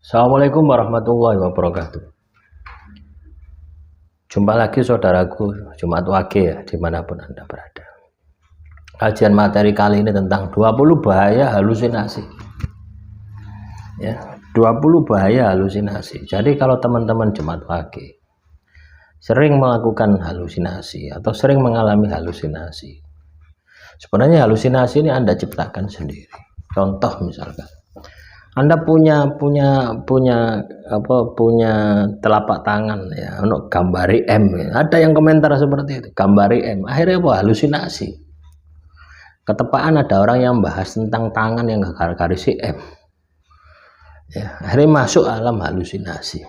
Assalamualaikum warahmatullahi wabarakatuh. Jumpa lagi saudaraku Jumat Wage ya, dimanapun Anda berada. Kajian materi kali ini tentang 20 bahaya halusinasi ya, 20 bahaya halusinasi. Jadi kalau teman-teman Jumat Wage sering melakukan halusinasi atau sering mengalami halusinasi, sebenarnya halusinasi ini Anda ciptakan sendiri. Contoh misalkan Anda punya telapak tangan ya, untuk gambari M ya. Ada yang komentar seperti itu, gambari M. Akhirnya apa? Halusinasi. Ketepaan ada orang yang bahas tentang tangan yang garis M. Ya, akhirnya masuk alam halusinasi.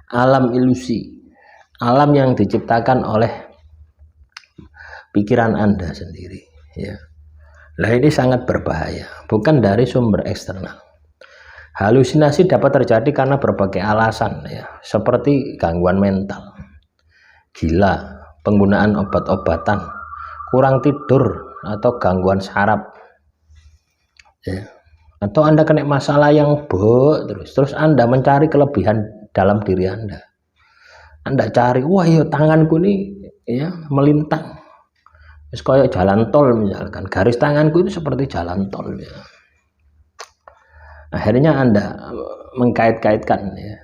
Alam ilusi. Alam yang diciptakan oleh pikiran Anda sendiri ya. Nah, ini sangat berbahaya, bukan dari sumber eksternal. Halusinasi dapat terjadi karena berbagai alasan ya, seperti gangguan mental, gila, penggunaan obat-obatan, kurang tidur atau gangguan saraf ya. Atau Anda kena masalah yang terus Anda mencari kelebihan dalam diri Anda. Anda cari, wah iya tanganku ini ya melintang. Kayak jalan tol misalkan, garis tanganku itu seperti jalan tol ya. Akhirnya Anda mengkait-kaitkan ya,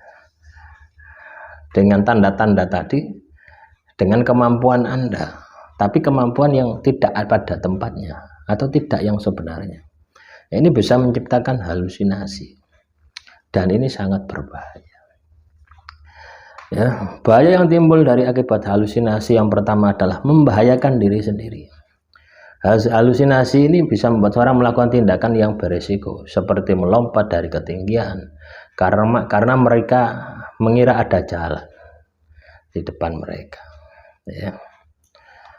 dengan tanda-tanda tadi dengan kemampuan Anda, tapi kemampuan yang tidak pada tempatnya atau tidak yang sebenarnya. Ini bisa menciptakan halusinasi dan ini sangat berbahaya. Ya, bahaya yang timbul dari akibat halusinasi yang pertama adalah membahayakan diri sendiri. Halusinasi ini bisa membuat orang melakukan tindakan yang beresiko, seperti melompat dari ketinggian karena mereka mengira ada jalan di depan mereka, ya.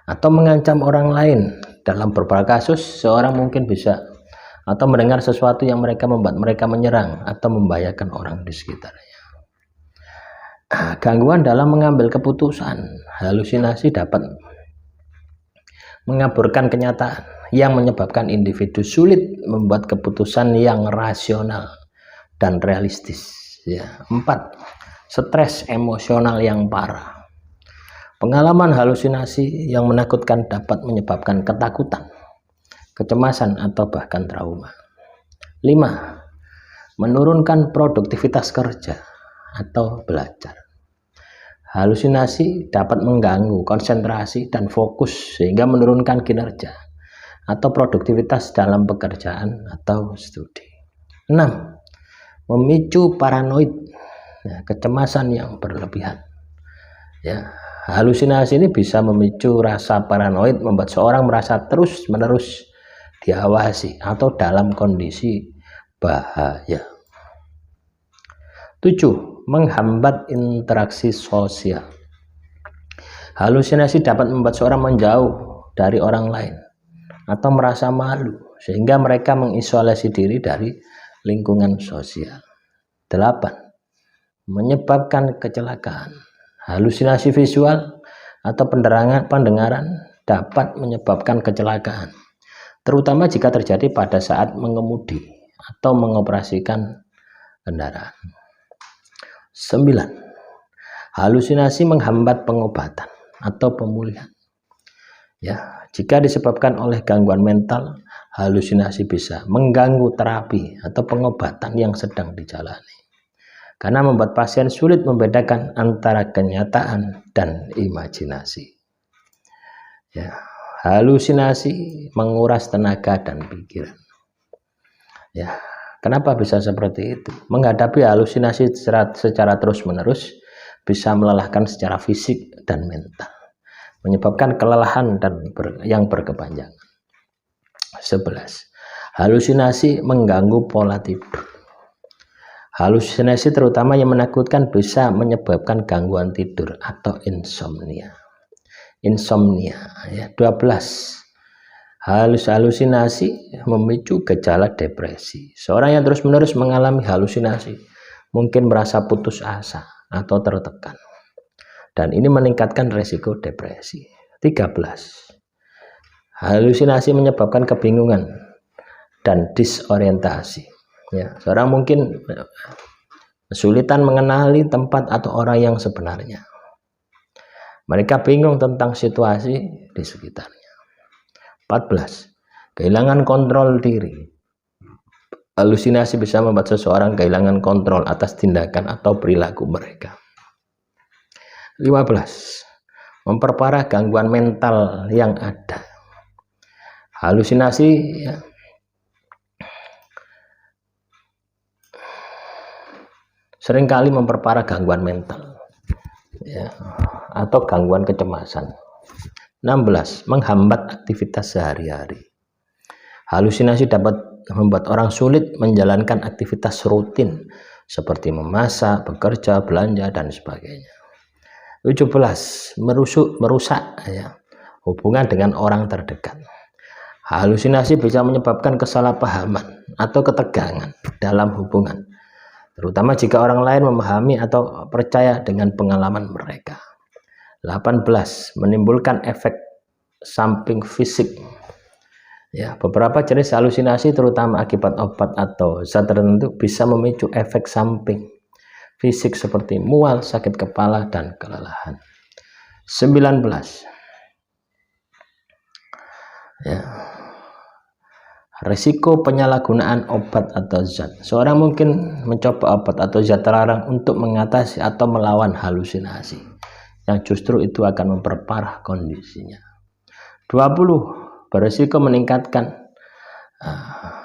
Atau mengancam orang lain. Dalam beberapa kasus, seorang mungkin bisa atau mendengar sesuatu yang membuat mereka menyerang atau membahayakan orang di sekitarnya. Gangguan dalam mengambil keputusan. Halusinasi dapat mengaburkan kenyataan yang menyebabkan individu sulit membuat keputusan yang rasional dan realistis ya. 4. Stres emosional yang parah. Pengalaman halusinasi yang menakutkan dapat menyebabkan ketakutan, kecemasan atau bahkan trauma. 5. Menurunkan produktivitas kerja atau belajar. Halusinasi dapat mengganggu konsentrasi dan fokus sehingga menurunkan kinerja atau produktivitas dalam pekerjaan atau studi. 6. Memicu paranoid, ya, kecemasan yang berlebihan. Ya, halusinasi ini bisa memicu rasa paranoid, membuat seorang merasa terus-menerus diawasi atau dalam kondisi bahaya. 7. Menghambat interaksi sosial. Halusinasi dapat membuat seorang menjauh dari orang lain atau merasa malu sehingga mereka mengisolasi diri dari lingkungan sosial. 8. Menyebabkan kecelakaan. Halusinasi visual atau pendengaran dapat menyebabkan kecelakaan, terutama jika terjadi pada saat mengemudi atau mengoperasikan kendaraan. 9. Halusinasi menghambat pengobatan atau pemulihan. Ya, jika disebabkan oleh gangguan mental, halusinasi bisa mengganggu terapi atau pengobatan yang sedang dijalani, karena membuat pasien sulit membedakan antara kenyataan dan imajinasi. Ya, halusinasi menguras tenaga dan pikiran. Ya, kenapa bisa seperti itu? Menghadapi halusinasi secara terus-menerus bisa melelahkan secara fisik dan mental, menyebabkan kelelahan yang berkepanjangan. 11. Halusinasi mengganggu pola tidur. Halusinasi terutama yang menakutkan bisa menyebabkan gangguan tidur atau insomnia. Ya. 12. Halusinasi memicu gejala depresi. Seorang yang terus-menerus mengalami halusinasi mungkin merasa putus asa atau tertekan, dan ini meningkatkan resiko depresi. 13. Halusinasi menyebabkan kebingungan dan disorientasi. Ya, seorang mungkin kesulitan mengenali tempat atau orang yang sebenarnya. Mereka bingung tentang situasi di sekitarnya. 14. Kehilangan kontrol diri. Halusinasi bisa membuat seseorang kehilangan kontrol atas tindakan atau perilaku mereka. 15. Memperparah gangguan mental yang ada. Halusinasi ya, seringkali memperparah gangguan mental ya, atau gangguan kecemasan. 16. Menghambat aktivitas sehari-hari. Halusinasi dapat membuat orang sulit menjalankan aktivitas rutin seperti memasak, bekerja, belanja, dan sebagainya. 17. Merusak ya, hubungan dengan orang terdekat. Halusinasi bisa menyebabkan kesalahpahaman atau ketegangan dalam hubungan, terutama jika orang lain memahami atau percaya dengan pengalaman mereka. 18. Menimbulkan efek samping fisik. Ya, beberapa jenis halusinasi terutama akibat obat atau zat tertentu bisa memicu efek samping fisik seperti mual, sakit kepala, dan kelelahan. 19. Ya, risiko penyalahgunaan obat atau zat. Seorang mungkin mencoba obat atau zat terlarang untuk mengatasi atau melawan halusinasi, yang justru itu akan memperparah kondisinya. 20. Berisiko meningkatkan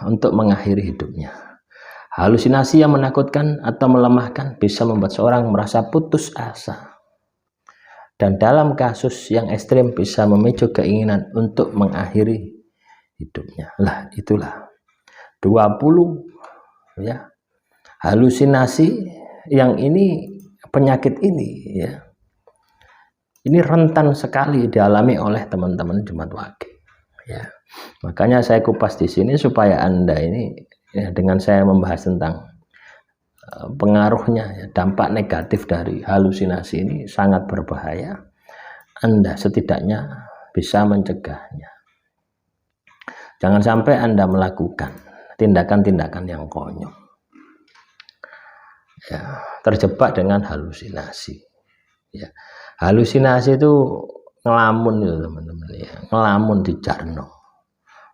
untuk mengakhiri hidupnya. Halusinasi yang menakutkan atau melemahkan bisa membuat seorang merasa putus asa, dan dalam kasus yang ekstrim bisa memicu keinginan untuk mengakhiri hidupnya. Lah itulah 20 ya, halusinasi yang ini, penyakit ini ya, ini rentan sekali dialami oleh teman-teman Jumat Wage. Ya, makanya saya kupas di sini supaya Anda ini ya, dengan saya membahas tentang pengaruhnya ya, dampak negatif dari halusinasi ini sangat berbahaya. Anda setidaknya bisa mencegahnya. Jangan sampai Anda melakukan tindakan-tindakan yang konyol ya, terjebak dengan halusinasi ya. Halusinasi itu ngelamun ya teman-teman ya, ngelamun di jarno,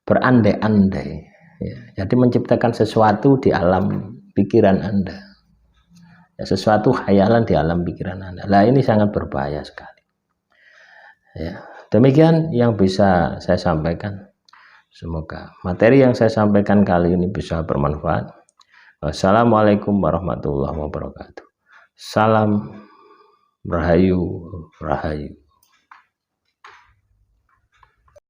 berandai-andai ya. Jadi menciptakan sesuatu di alam pikiran Anda ya, sesuatu khayalan di alam pikiran Anda. Lah ini sangat berbahaya sekali ya. Demikian yang bisa saya sampaikan. Semoga materi yang saya sampaikan kali ini bisa bermanfaat. Wassalamualaikum warahmatullahi wabarakatuh. Salam Rahayu, Rahayu.